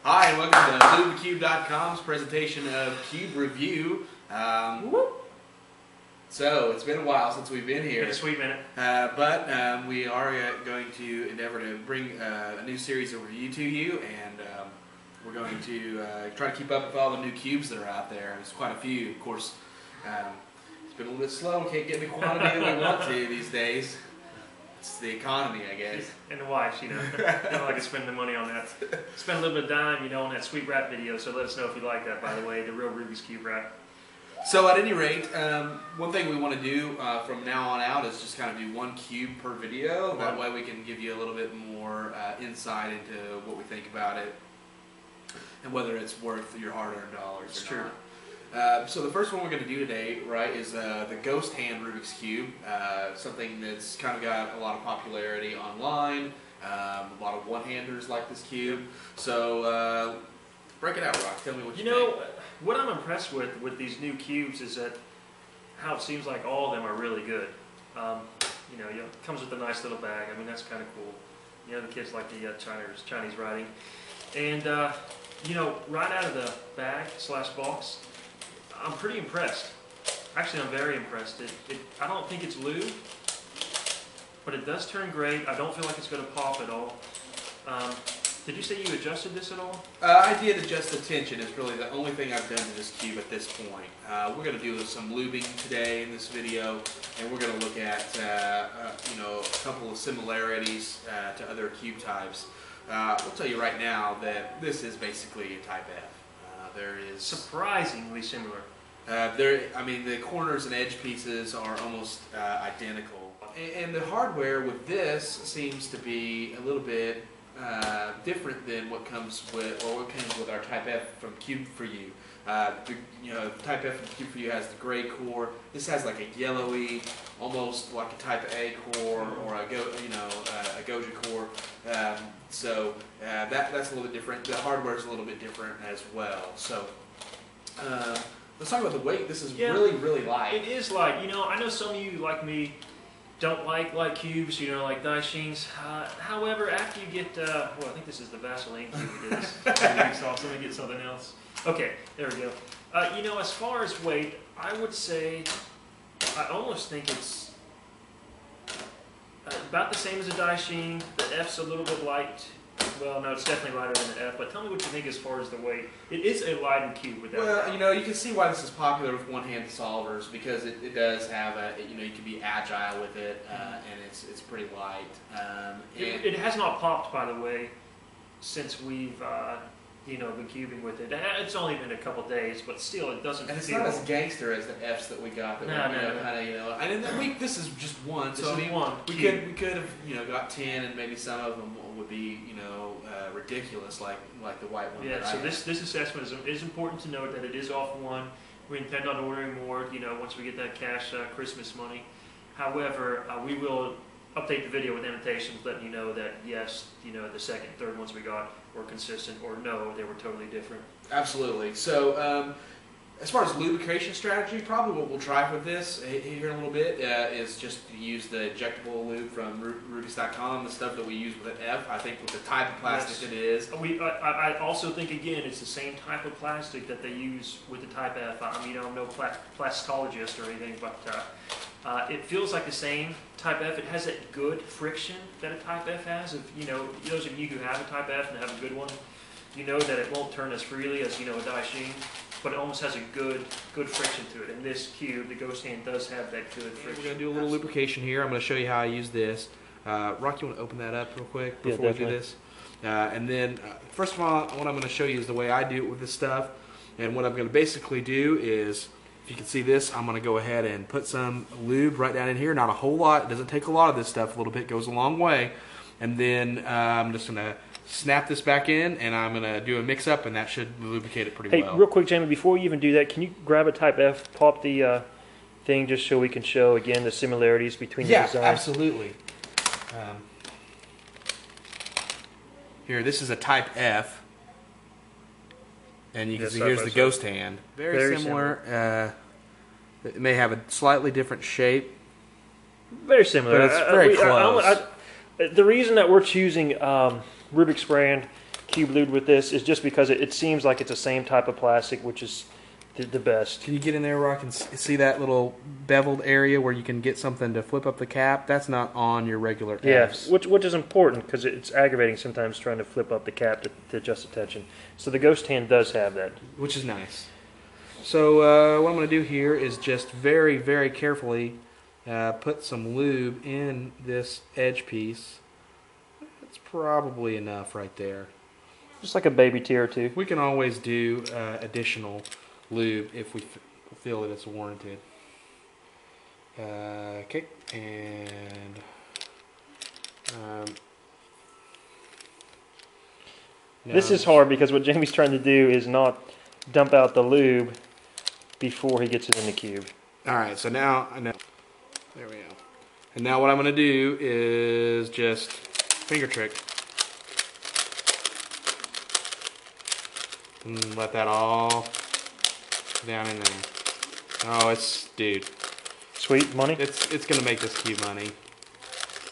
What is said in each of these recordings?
Hi, and welcome to SpeedCubes.com's presentation of Cube Review. So, it's been a while since we've been here. Been a sweet minute. But we are going to endeavor to bring a new series of review to you, and we're going to try to keep up with all the new cubes that are out there. There's quite a few, of course. It's been a little bit slow. We can't get the quantity that we want to these days. It's the economy, I guess. And the wives, They don't like to spend the money on that. Spend a little bit of dime, on that sweet wrap video, so let us know if you like that, by the way, the real Rubik's Cube wrap. So at any rate, one thing we want to do from now on out is just kind of do one cube per video. That way we can give you a little bit more insight into what we think about it and whether it's worth your hard-earned dollars It's or true. not. So the first one we're going to do today, right, is the GhostHand Rubik's Cube. Something that's kind of got a lot of popularity online. A lot of one-handers like this cube. So break it out, Rock. Tell me what you think. What I'm impressed with these new cubes is that how it seems like all of them are really good. It comes with a nice little bag. I mean, that's kind of cool. The kids like the Chinese writing. And, right out of the bag / box, I'm pretty impressed. Actually, I'm very impressed. I don't think it's lube, but it does turn great. I don't feel like it's going to pop at all. Did you say you adjusted this at all? I did adjust the tension. It's really the only thing I've done to this cube at this point. We're going to do some lubing today in this video, and we're going to look at a couple of similarities to other cube types. We'll tell you right now that this is basically a Type F. There is surprisingly similar. The corners and edge pieces are almost identical, and the hardware with this seems to be a little bit different than what comes with our Type F from Cube for You. The Type F from Cube for You has the gray core. This has like a yellowy, almost like a Type A core or a Goja core. So that's a little bit different. The hardware is a little bit different as well. So let's talk about the weight. This is really, really light. It is light. I know some of you, like me, don't like light cubes, like Daishins. However, after you get, I think this is the Vaseline cube we did this 2 weeks off, so let me get something else. Okay, there we go. As far as weight, I would say, I almost think it's about the same as a Daishin. The F's a little bit light. Well, no, it's definitely lighter than the F, but tell me what you think as far as the weight. It is a lighter cube with that. Well, you can see why this is popular with one-handed solvers, because it does have you can be agile with it, and it's pretty light. It has not popped, by the way, since we've been cubing with it. It's only been a couple days, but still, it doesn't. And it's feel not as gangster as the Fs that we got. And this is just one. This is one. We could have got 10, and maybe some of them would be ridiculous, like the white one. Yeah. So this assessment is important to note that it is off one. We intend on ordering more. Once we get that cash Christmas money. However, we will update the video with annotations letting you know that yes, the second, third ones we got were consistent, or no, they were totally different. Absolutely. So as far as lubrication strategy, probably what we'll try with this here in a little bit is just to use the injectable lube from Rubik's.com, the stuff that we use with an F. I think with the type of plastic it is. I also think, again, it's the same type of plastic that they use with the Type F. I'm no plasticologist or anything, but it feels like the same Type F. It has that good friction that a Type F has. If those of you who have a Type F and have a good one, you know that it won't turn as freely as a Daishin, but it almost has a good friction to it. And this cube, the GhostHand, does have that good friction. We're going to do a little lubrication here. I'm going to show you how I use this. Rock, you want to open that up real quick before we do this? And then, first of all, what I'm going to show you is the way I do it with this stuff. And what I'm going to basically do is, if you can see this, I'm going to go ahead and put some lube right down in here. Not a whole lot. It doesn't take a lot of this stuff. A little bit goes a long way. And then I'm just going to snap this back in, and I'm going to do a mix-up, and that should lubricate it pretty well. Hey, real quick, Jamie, before you even do that, can you grab a Type F, pop the thing, just so we can show, again, the similarities between the designs? Yeah, absolutely. Here, this is a Type F, and you can see here's the GhostHand. Very similar. It may have a slightly different shape. Very similar. But it's very close. The reason that we're choosing Rubik's brand cube lubed with this is just because it seems like it's the same type of plastic, which is the best. Can you get in there where I can see that little beveled area where you can get something to flip up the cap? That's not on your regular Yes, Fs. which is important because it's aggravating sometimes trying to flip up the cap to adjust the tension. So the GhostHand does have that. Which is nice. So what I'm going to do here is just very, very carefully put some lube in this edge piece. That's probably enough right there. Just like a baby tear or two. We can always do additional lube if we feel that it's warranted. Okay, and this is hard because what Jamie's trying to do is not dump out the lube before he gets it in the cube. Alright, so now I know. There we go. And now what I'm going to do is just finger trick. And let that all down in there. Oh, dude. Sweet money? It's going to make this cube money.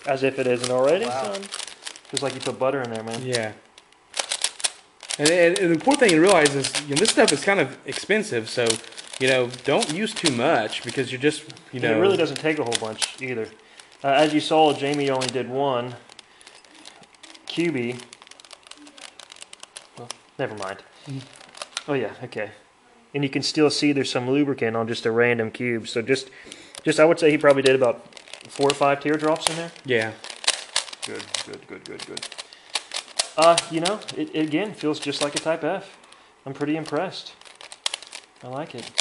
As if it isn't already, Wow. son. Feels like you put butter in there, man. Yeah. And the important thing to realize is, this stuff is kind of expensive, so, don't use too much because you're just, It really doesn't take a whole bunch either. As you saw, Jamie only did one cubie. Well, never mind. Oh yeah, okay. And you can still see there's some lubricant on just a random cube. So just I would say he probably did about 4 or 5 teardrops in there. Yeah. Good. It again feels just like a Type F. I'm pretty impressed. I like it.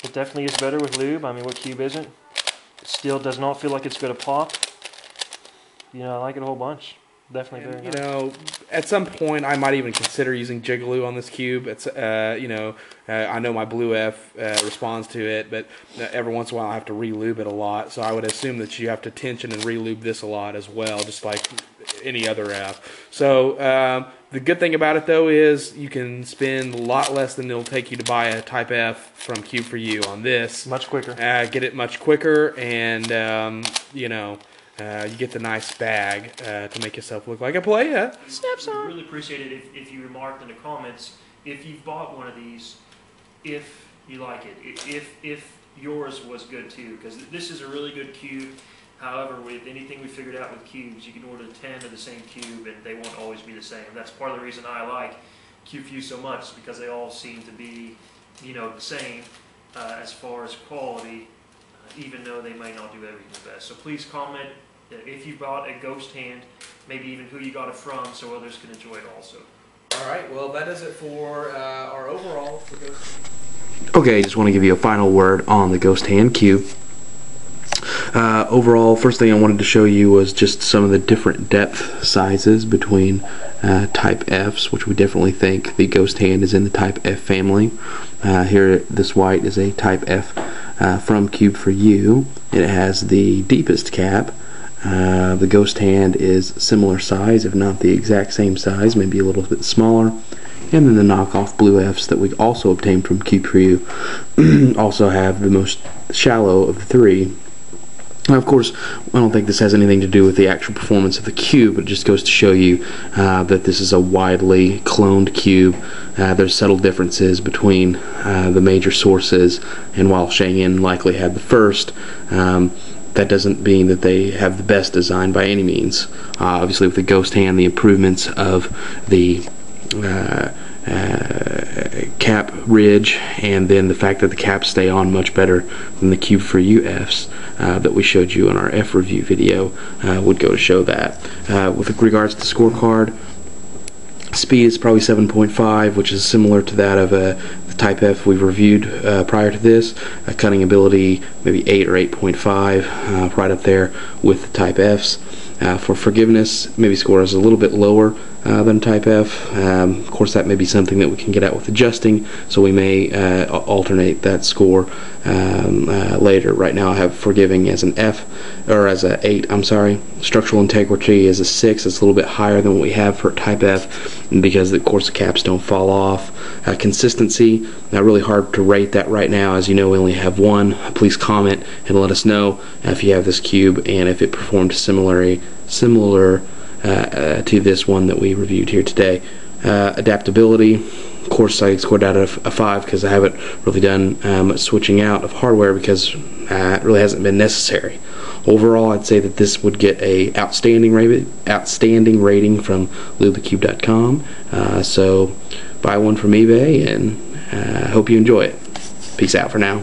It definitely is better with lube. I mean, what cube isn't? It still does not feel like it's going to pop. I like it a whole bunch. Definitely very nice. At some point I might even consider using Jigaloo on this cube. It's I know my Blue F responds to it, but every once in a while I have to re-lube it a lot. So I would assume that you have to tension and re-lube this a lot as well, just like any other F. So the good thing about it though is you can spend a lot less than it'll take you to buy a Type F from Cube for You on this. Much quicker. Get it much quicker, and you get the nice bag to make yourself look like a player. Snaps on. Really appreciate it if you remarked in the comments if you've bought one of these, if you like it, if yours was good too, because this is a really good cube. However, with anything we figured out with cubes, you can order 10 of the same cube and they won't always be the same. That's part of the reason I like Cube for You so much, because they all seem to be, the same as far as quality, even though they may not do everything the best. So please comment if you bought a GhostHand, maybe even who you got it from, so others can enjoy it also. All right, well that does it for our overall for GhostHand. Okay, I just want to give you a final word on the GhostHand cube. Overall, first thing I wanted to show you was just some of the different depth sizes between Type Fs, which we definitely think the GhostHand is in the Type F family. Here, this white is a Type F from Cube for You. It has the deepest cap. The GhostHand is similar size, if not the exact same size, maybe a little bit smaller. And then the knockoff Blue Fs that we also obtained from Cube for You also have the most shallow of the three. Now, of course, I don't think this has anything to do with the actual performance of the cube. It just goes to show you that this is a widely cloned cube. There's subtle differences between the major sources, and while Cheyenne likely had the first, that doesn't mean that they have the best design by any means. Obviously, with the GhostHand, the improvements of the cap ridge, and then the fact that the caps stay on much better than the Cube for You Fs that we showed you in our F review video would go to show that. With regards to the scorecard, speed is probably 7.5, which is similar to that of the Type F we've reviewed prior to this. Cutting ability, maybe 8 or 8.5, right up there with the Type Fs. For forgiveness, maybe score is a little bit lower than Type F. Of course, that may be something that we can get at with adjusting, so we may alternate that score later. Right now, I have forgiving as an F, or as a 8. I'm sorry. Structural integrity is a 6. It's a little bit higher than what we have for Type F, because of course the caps don't fall off. Consistency, really hard to rate that right now. As you know, we only have one. Please comment and let us know if you have this cube and if it performed similar to this one that we reviewed here today. Adaptability, of course, I scored out of a 5 because I haven't really done much switching out of hardware because it really hasn't been necessary. Overall, I'd say that this would get a outstanding rating from lubecube.com. So buy one from eBay, and hope you enjoy it. Peace out for now.